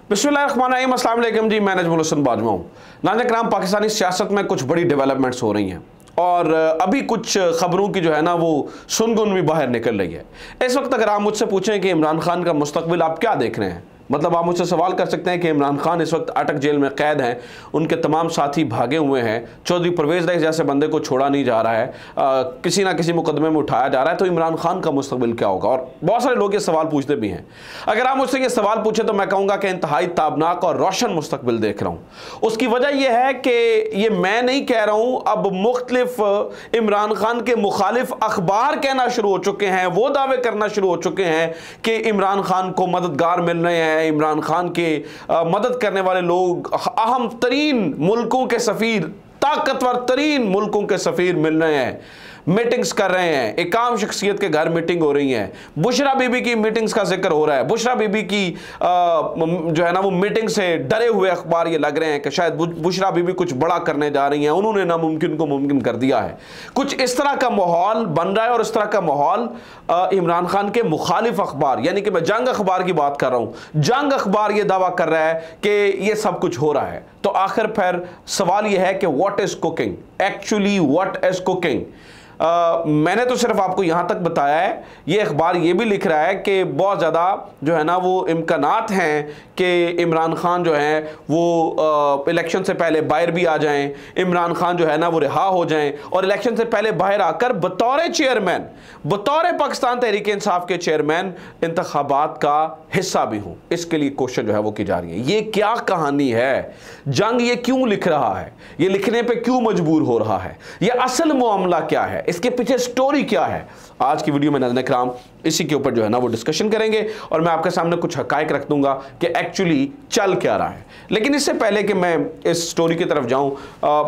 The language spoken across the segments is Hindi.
बिस्मिल्लाहिर्रहमानिर्रहीम, अस्सलाम वालेकुम जी। मैं नजमुल हसन बाजवा हूँ। नाज़रीन कराम, पाकिस्तानी सियासत में कुछ बड़ी डेवलपमेंट्स हो रही हैं और अभी कुछ ख़बरों की जो है ना वो सुनगुन भी बाहर निकल रही है। इस वक्त अगर आप मुझसे पूछें कि इमरान खान का मुस्तकबिल आप क्या देख रहे हैं, मतलब आप मुझसे सवाल कर सकते हैं कि इमरान खान इस वक्त अटक जेल में कैद हैं, उनके तमाम साथी भागे हुए हैं, चौधरी परवेज़ रईस जैसे बंदे को छोड़ा नहीं जा रहा है, किसी ना किसी मुकदमे में उठाया जा रहा है, तो इमरान खान का मुस्तकबिल क्या होगा। और बहुत सारे लोग ये सवाल पूछते भी हैं। अगर आप मुझसे ये सवाल पूछे तो मैं कहूँगा कि इंतहाई ताबनाक और रोशन मुस्तकबिल देख रहा हूँ। उसकी वजह यह है कि ये मैं नहीं कह रहा हूँ, अब मुख्तलिफ इमरान खान के मुखालिफ अखबार कहना शुरू हो चुके हैं, वो दावे करना शुरू हो चुके हैं कि इमरान खान को मददगार मिल रहे हैं, इमरान खान के मदद करने वाले लोग अहम तरीन मुल्कों के सफीर, ताकतवर तरीन मुल्कों के सफीर मिल रहे हैं, मीटिंग्स कर रहे हैं, एक आम शख्सियत के घर मीटिंग हो रही है, बुशरा बीबी की मीटिंग्स का जिक्र हो रहा है। बुशरा बीबी की जो है ना वो मीटिंग से डरे हुए अखबार ये लग रहे हैं कि शायद बुशरा बीबी कुछ बड़ा करने जा रही हैं, उन्होंने नामुमकिन को मुमकिन कर दिया है। कुछ इस तरह का माहौल बन रहा है और इस तरह का माहौल इमरान खान के मुखालिफ अखबार, यानी कि मैं जंग अखबार की बात कर रहा हूँ, जंग अखबार ये दावा कर रहा है कि ये सब कुछ हो रहा है। तो आखिर फिर सवाल यह है कि what is cooking, actually what is cooking. मैंने तो सिर्फ आपको यहाँ तक बताया है। ये अखबार ये भी लिख रहा है कि बहुत ज़्यादा जो है ना वो इम्कानात हैं कि इमरान खान जो है वो इलेक्शन से पहले बाहर भी आ जाएं, इमरान खान जो है ना वो रिहा हो जाएं और इलेक्शन से पहले बाहर आकर बतौर चेयरमैन, बतौर पाकिस्तान तहरीक इंसाफ के चेयरमैन इंतखाबात का हिस्सा भी हों। इसके लिए कोशिश जो है वो की जा रही है। ये क्या कहानी है? जंग ये क्यों लिख रहा है? ये लिखने पर क्यों मजबूर हो रहा है? ये असल मामला क्या है? इसके पीछे स्टोरी क्या है? आज की वीडियो में नाज़रीन कराम इसी के ऊपर जो है ना वो डिस्कशन करेंगे और मैं आपके सामने कुछ हकायक रख दूंगा कि एक्चुअली चल क्या रहा है। लेकिन इससे पहले कि मैं इस स्टोरी की तरफ जाऊं,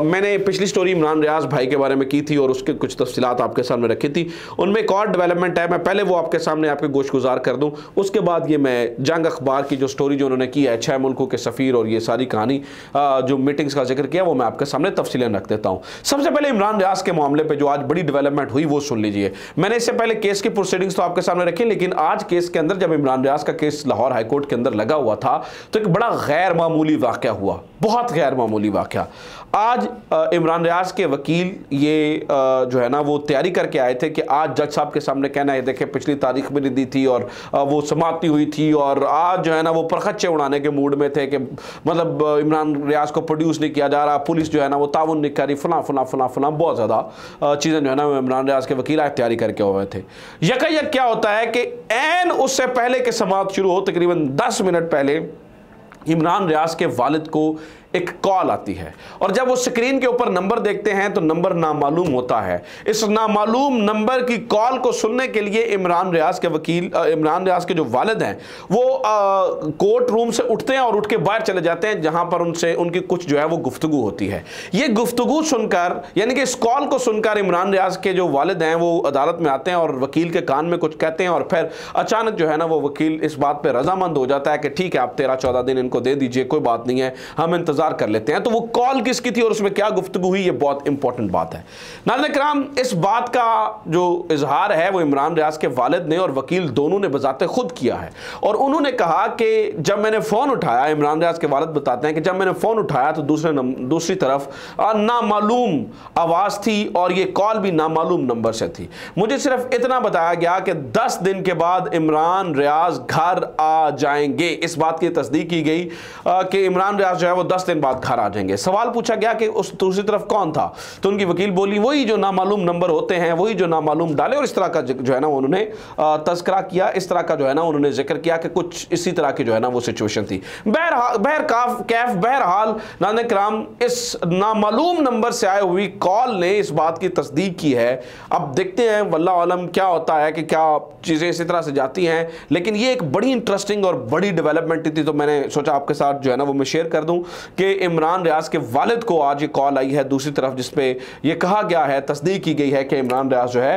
मैंने पिछली स्टोरी इमरान रियाज भाई के बारे में की थी और उसके कुछ तफसीलात आपके सामने रखी थी। उनमें एक और डेवलपमेंट है, मैं पहले वो आपके सामने आपके गोशगुजार कर दूं, उसके बाद ये मैं जंग अखबार की जो स्टोरी जो उन्होंने की है 6 मुल्कों के सफ़ीर और ये सारी कहानी जो मीटिंग्स का जिक्र किया वो मैं आपके सामने तफसीलें रख देता हूँ। सबसे पहले इमरान रियाज के मामले पर जो आज बड़ी डेवलपमेंट हुई वो सुन लीजिए। मैंने इससे पहले केस की प्रोसीडिंग्स तो आपके सामने रखी, लेकिन आज केस के अंदर जब इमरान रियाज का केस लाहौर हाईकोर्ट के अंदर लगा हुआ था तो एक बड़ा गैर मामूली वाक़या हुआ, बहुत गैर मामूली वाक़या। आज इमरान रियाज के वकील ये जो है ना वो तैयारी करके आए थे कि आज जज साहब के सामने कहना है देखें पिछली तारीख भी नहीं दी थी और वो समाप्ति हुई थी और आज जो है ना वो परखच्चे उड़ाने के मूड में थे कि मतलब इमरान रियाज को प्रोड्यूस नहीं किया जा रहा, पुलिस जो है ना वो ताउन नहीं कर रही, फला फला फला फला, बहुत ज़्यादा चीज़ें जो है ना इमरान रियाज के वकील आज तैयारी करके हुए थे। यकायक क्या होता है कि एन उससे पहले के समाप्त शुरू हो तकरीबन 10 मिनट पहले इमरान रियाज के वालिद को एक कॉल आती है और जब वो स्क्रीन के ऊपर नंबर देखते हैं तो नंबर नामालूम होता है। इस नामालूम नंबर की कॉल को सुनने के लिए इमरान रियाज के वकील, इमरान रियाज के जो वालिद हैं वो कोर्ट रूम से उठते हैं और उठ के बाहर चले जाते हैं जहां पर उनसे उनकी कुछ जो है वो गुफ्तगू होती है। ये गुफ्तगू सुनकर, यानी कि इस कॉल को सुनकर इमरान रियाज के जो वालिद हैं वो अदालत में आते हैं और वकील के कान में कुछ कहते हैं और फिर अचानक जो है ना वो वकील इस बात पर रजामंद हो जाता है कि ठीक है आप 13-14 दिन इनको दे दीजिए, कोई बात नहीं है, हम इंतजार कर लेते हैं। तो वो कॉल किसकी थी और उसमें क्या गुफ्तगू हुई, ये बहुत इंपॉर्टेंट बात है। नाज़रीन कराम, इस बात का जो इजहार है वो इमरान रियाज के वालिद ने और वकील दोनों ने बजाते खुद किया है और उन्होंने कहा कि जब मैंने फ़ोन उठाया, इमरान रियाज के वालिद बताते हैं कि जब मैंने फ़ोन उठाया तो दूसरी तरफ नामालूम आवाज़ थी और ये कॉल भी नामालूम नंबर से थी। मुझे सिर्फ इतना बताया गया कि 10 दिन के बाद इमरान रियाज घर आ जाएंगे। इस बात की तस्दीक की गई कि इमरान रियाज जो है वो 10 दिन बाद घर आ जाएंगे। सवाल पूछा गया कि उस दूसरी तरफ कौन था, तो उनकी वकील बोली वही जो नामालूम नंबर होते हैं, वही जो नामालूम डाले, और इस तरह का जो है ना उन्होंने तस्करा किया, इस तरह का जो है ना उन्होंने जिक्र किया कि कुछ इसी तरह की जो है ना वो सिचुएशन थी। बहरहाल नाज़रीन कराम, इस नामालूम नंबर से आई हुई कॉल ने इस बात की तस्दीक की है। अब देखते हैं वल्लाह आलम क्या होता है कि क्या चीज़ें इसी तरह से जाती हैं, लेकिन ये एक बड़ी इंटरेस्टिंग और बड़ी डेवलपमेंट थी तो मैंने सोचा आपके साथ जो है ना वो मैं शेयर कर दूं कि इमरान रियाज के वालिद को आज ये कॉल आई है दूसरी तरफ, जिसपे ये कहा गया है, तस्दीक की गई है कि इमरान रियाज जो है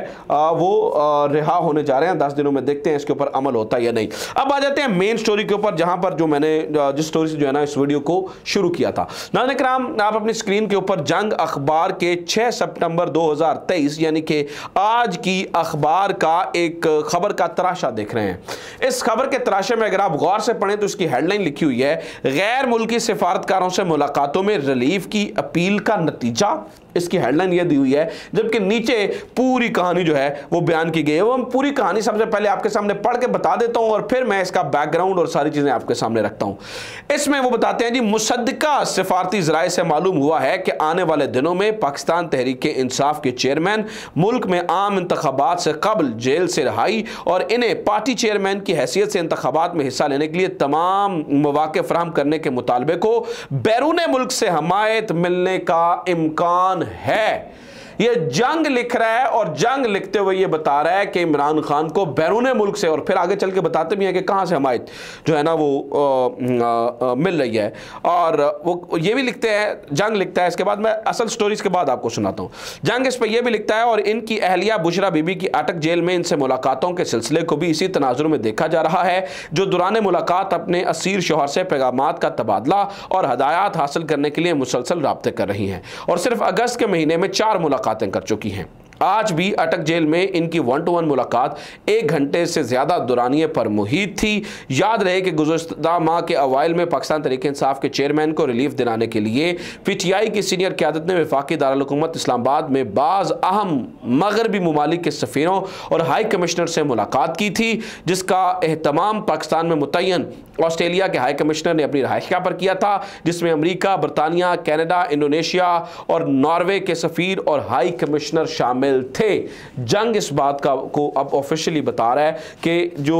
वो रिहा होने जा रहे हैं 10 दिनों में। देखते हैं इसके ऊपर अमल होता है या नहीं। अब आ जाते हैं मेन स्टोरी के ऊपर, जहां पर जो मैंने जिस स्टोरी से जो है ना इस वीडियो को शुरू किया था। नाज़रीन कराम, आप अपनी स्क्रीन के ऊपर जंग अखबार के 6 सितंबर 2023 यानी कि आज की अखबार का एक खबर का तराशा देख रहे हैं। इस खबर के तराशे में अगर आप गौर से पढ़ें तो इसकी हेडलाइन लिखी हुई हुई है, गैर मुल्की सिफारतकारों से मुलाकातों में रिलीफ की अपील का नतीजा, इसकी हेडलाइन ये दी हुई है, जबकि नीचे पूरी कहानी जो है वो बयान की गई है। वो हम पूरी कहानी सबसे पहले आपके सामने पढ़ के बता देता हूं और फिर मैं इसका बैकग्राउंड और सारी चीजें आपके सामने रखता हूं। इसमें वो बताते हैं जी, मुसद्दिका सिफारती ज़राए से मालूम हुआ है कि आने वाले दिनों में पाकिस्तान तहरीक-ए-इंसाफ के चेयरमैन मुल्क में आम इंतखाबात से कबल जेल से रिहाई और इन्हें पार्टी चेयरमैन की हैसियत से इंतखाबात में हिस्सा लेने के लिए तमाम मौके फराहम करने के मुतालबे को बैरून मुल्क से हमायत मिलने का इम्कान है। ये जंग लिख रहा है और जंग लिखते हुए ये बता रहा है कि इमरान खान को बैरून मुल्क से, और फिर आगे चल के बताते भी हैं कि कहां से हमायत जो है ना वो मिल रही है। और वो ये भी लिखते हैं, जंग लिखता है, इसके बाद मैं असल स्टोरीज के बाद आपको सुनाता हूं। जंग इस पर यह भी लिखता है, और इनकी अहलिया बुशरा बीबी की अटक जेल में इनसे मुलाकातों के सिलसिले को भी इसी तनाजुर में देखा जा रहा है, जो दौरान मुलाकात अपने असीर शोहर से पैगामात का तबादला और हदायत हासिल करने के लिए मुसलसल राब्ते कर रही हैं, और सिर्फ अगस्त के महीने में 4 मुलाकातें कर चुकी हैं। आज भी अटक जेल में इनकी 1-to-1 मुलाकात 1 घंटे से ज्यादा दुरानिये पर मुहित थी। याद रहे कि गुज़श्ता माह के अवाइल में पाकिस्तान तहरीक-ए-इंसाफ के चेयरमैन को रिलीफ दिलाने के लिए पीटीआई की सीनियर क़यादत ने वफाकी दारुल-हुकूमत इस्लामाबाद में बाज़ अहम मगरबी ममालिक के सफ़ीरों और हाई कमिश्नर से मुलाकात की थी, जिसका एहतमाम पाकिस्तान में मुतय्यन ऑस्ट्रेलिया के हाई कमिश्नर ने अपनी रहायशगाह पर किया था, जिसमें अमरीका, बरतानिया, कनाडा, इंडोनेशिया और नॉर्वे के सफ़ीर और हाई कमिश्नर शामिल थे। जंग इस बात को अब ऑफिशियली बता रहा है कि जो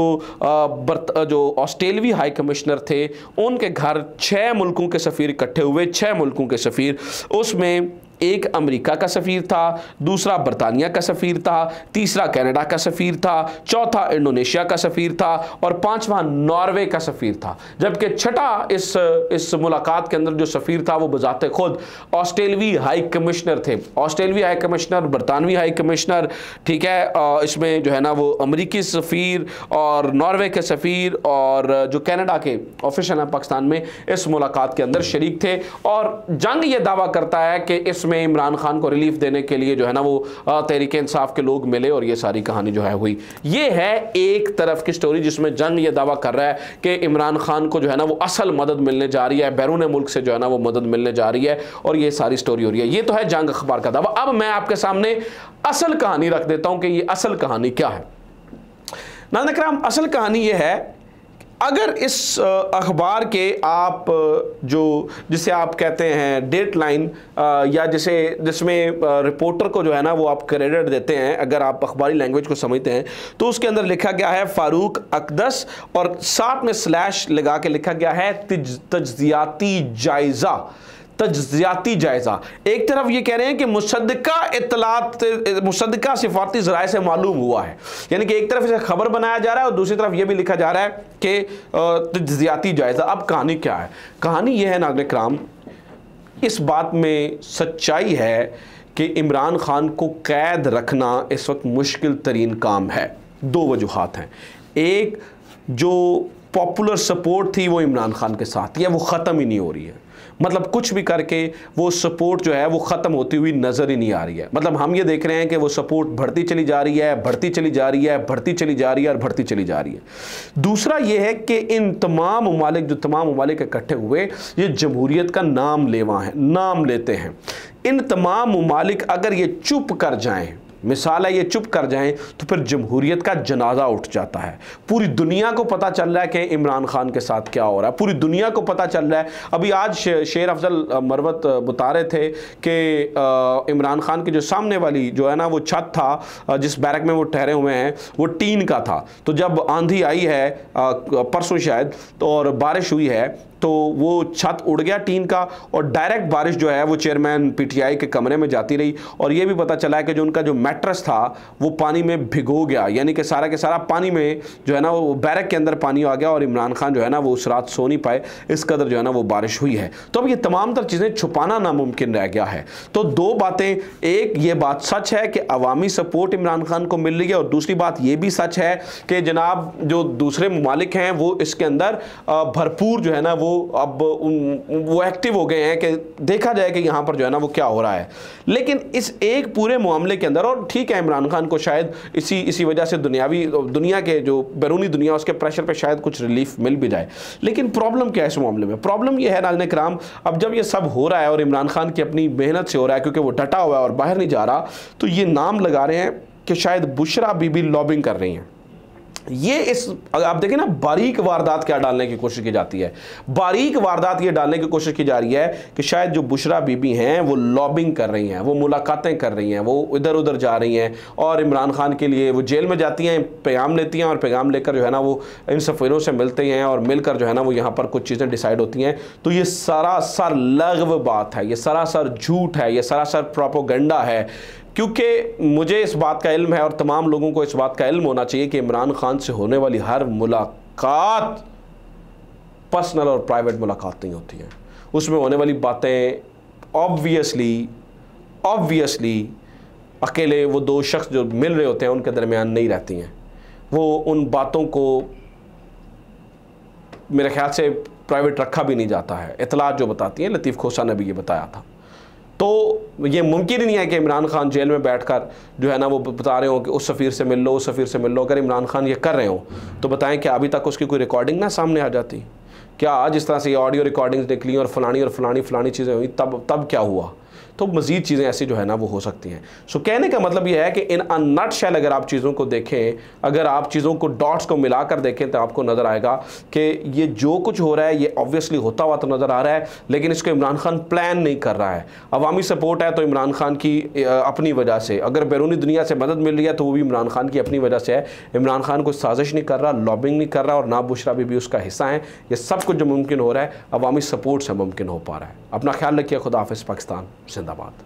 ऑस्ट्रेलियाई हाई कमिश्नर थे उनके घर 6 मुल्कों के सफ़ीर इकट्ठे हुए, 6 मुल्कों के सफ़ीर, उसमें एक अमेरिका का सफ़ीर था, दूसरा बरतानिया का सफ़ीर था, तीसरा कनाडा का सफ़ीर था, चौथा इंडोनेशिया का सफ़ीर था और 5वां नॉर्वे का सफ़ीर था। जबकि छठा इस मुलाकात के अंदर जो सफ़ीर था वो बजाते खुद ऑस्ट्रेलियाई हाई कमिश्नर थे। ऑस्ट्रेलियाई हाई कमिश्नर, बरतानवी हाई कमिश्नर, ठीक है, इसमें जो है ना वो अमरीकी सफ़ीर और नॉर्वे के सफ़ीर और जो कनाडा के ऑफिशियल हैं पाकिस्तान में, इस मुलाकात के अंदर शरीक थे। और जंग ये दावा करता है कि इस में इमरान खान को रिलीफ देने के लिए जो है ना वो तहरीक इंसाफ के लोग मिले और ये सारी कहानी जो है हुई। ये है एक तरफ की स्टोरी जिसमें जंग ये दावा कर रहा है कि इमरान खान को जो है ना वो असल मदद मिलने जा रही है, बैरून मुल्क से जो है ना वो मदद मिलने जा रही है, और ये सारी स्टोरी हो रही है। ये तो है जंग अखबार का दावा। अब मैं आपके सामने असल कहानी रख देता हूं कि ये असल कहानी क्या है। नाज़रीन किराम, असल कहानी ये है, अगर इस अखबार के आप जो जिसे आप कहते हैं डेडलाइन या जिसमें रिपोर्टर को जो है ना वो आप क्रेडिट देते हैं, अगर आप अखबारी लैंग्वेज को समझते हैं तो उसके अंदर लिखा गया है फारूक अकदस और साथ में स्लैश लगा के लिखा गया है तज्जियाती जायज़ा। तज्जियाती जायज़ा, एक तरफ ये कह रहे हैं कि मुसद्दिका सिफारती ज़राए से मालूम हुआ है, यानी कि एक तरफ इसे खबर बनाया जा रहा है और दूसरी तरफ ये भी लिखा जा रहा है कि तज्जियाती जायज़ा। अब कहानी क्या है? कहानी ये है नाज़रीन किराम, इस बात में सच्चाई है कि इमरान खान को कैद रखना इस वक्त मुश्किल तरीन काम है। 2 वजूहात हैं। एक, जो पॉपुलर सपोर्ट थी वो इमरान खान के साथ है, वो ख़त्म ही नहीं हो रही है। मतलब कुछ भी करके वो सपोर्ट जो है वो ख़त्म होती हुई नज़र ही नहीं आ रही है। मतलब हम ये देख रहे हैं कि वो सपोर्ट बढ़ती चली जा रही है, बढ़ती चली जा रही है, बढ़ती चली जा रही है और बढ़ती चली जा रही है। दूसरा ये है कि इन तमाम ममालिक, जो तमाम ममालिक इकट्ठे हुए, ये जमहूरियत का नाम लेते हैं। इन तमाम ममालिक अगर ये चुप कर जाएँ, मिसाल है ये चुप कर जाएं, तो फिर जमहूरियत का जनाजा उठ जाता है। पूरी दुनिया को पता चल रहा है कि इमरान खान के साथ क्या हो रहा है, पूरी दुनिया को पता चल रहा है। अभी आज शेर अफजल मरवत बता रहे थे कि इमरान खान की जो सामने वाली जो है ना वो छत था जिस बैरक में वो ठहरे हुए हैं वो टीन का था। तो जब आंधी आई है परसों शायद, तो और बारिश हुई है, तो वो छत उड़ गया टीन का और डायरेक्ट बारिश जो है वो चेयरमैन पीटीआई के कमरे में जाती रही। और ये भी पता चला है कि जो उनका जो मैट्रेस था वो पानी में भिगो गया, यानी कि सारा के सारा पानी में जो है ना वो बैरक के अंदर पानी आ गया और इमरान खान जो है ना वो उस रात सो नहीं पाए, इस कदर जो है ना वो बारिश हुई है। तो अब ये तमाम तर चीज़ें छुपाना नामुमकिन रह गया है। तो 2 बातें, एक ये बात सच है कि अवामी सपोर्ट इमरान खान को मिल रही है, और दूसरी बात ये भी सच है कि जनाब जो दूसरे ममालिक हैं वो इसके अंदर भरपूर जो है ना वो अब वो एक्टिव हो गए हैं कि देखा जाए कि यहाँ पर जो है ना वो क्या हो रहा है। लेकिन इस एक पूरे मामले के अंदर, और ठीक है इमरान खान को शायद इसी वजह से दुनिया के जो बैरूनी दुनिया उसके प्रेशर पे शायद कुछ रिलीफ मिल भी जाए, लेकिन प्रॉब्लम क्या है इस मामले में? प्रॉब्लम यह है नाज़रीन किराम, अब जब ये सब हो रहा है और इमरान खान की अपनी मेहनत से हो रहा है क्योंकि वो डटा हुआ है और बाहर नहीं जा रहा, तो ये नाम लगा रहे हैं कि शायद बुशरा बीबी लॉबिंग कर रही हैं। ये इस आप देखें ना, बारीक वारदात क्या डालने की कोशिश की जाती है, बारीक वारदात ये डालने की कोशिश की जा रही है कि शायद जो बुशरा बीबी हैं वो लॉबिंग कर रही हैं, वो मुलाकातें कर रही हैं, वो इधर उधर जा रही हैं और इमरान खान के लिए वो जेल में जाती हैं, पैगाम लेती हैं और पैगाम लेकर जो है ना वो इन सफ़ीरों से मिलते हैं और मिलकर जो है ना वो यहाँ पर कुछ चीज़ें डिसाइड होती हैं। तो ये सरासर लग़व बात है, ये सरासर झूठ है, ये सरासर प्रोपेगेंडा है, क्योंकि मुझे इस बात का इल्म है और तमाम लोगों को इस बात का इल्म होना चाहिए कि इमरान खान से होने वाली हर मुलाकात पर्सनल और प्राइवेट मुलाकात नहीं होती हैं। उसमें होने वाली बातें ऑब्वियसली अकेले वो दो शख्स जो मिल रहे होते हैं उनके दरमियान नहीं रहती हैं। वो उन बातों को मेरे ख्याल से प्राइवेट रखा भी नहीं जाता है। इतलात जो बताती हैं, लतीफ़ खोसा ने भी ये बताया था। तो ये मुमकिन ही नहीं है कि इमरान खान जेल में बैठकर जो है ना वो बता रहे हो कि उस सफ़ीर से मिल लो, उस सफ़ीर से मिल लो। अगर इमरान खान ये कर रहे हो तो बताएं कि अभी तक उसकी कोई रिकॉर्डिंग ना सामने आ जाती? क्या जिस तरह से ये ऑडियो रिकॉर्डिंग्स निकली और फलानी चीज़ें हुई, तब क्या हुआ? तो मज़ीद चीज़ें ऐसी जो है ना वो हो सकती हैं। सो कहने का मतलब ये है कि इन अ नटशेल अगर आप चीज़ों को देखें, अगर आप चीज़ों को डॉट्स को मिलाकर देखें तो आपको नज़र आएगा कि ये जो कुछ हो रहा है ये ऑब्वियसली होता हुआ तो नज़र आ रहा है, लेकिन इसको इमरान खान प्लान नहीं कर रहा है। अवामी सपोर्ट है तो इमरान खान की अपनी वजह से, अगर बैरूनी दुनिया से मदद मिल रही है तो वो भी इमरान खान की अपनी वजह से है। इमरान खान कोई साजिश नहीं कर रहा, लॉबिंग नहीं कर रहा और ना बुशरा बीबी उसका हिस्सा है। ये सब कुछ जो मुमकिन हो रहा है अवामी सपोर्ट से मुमकिन हो पा रहा है। अपना ख्याल रखिए। खुदा हाफिज़। पाकिस्तान जिंदाबाद।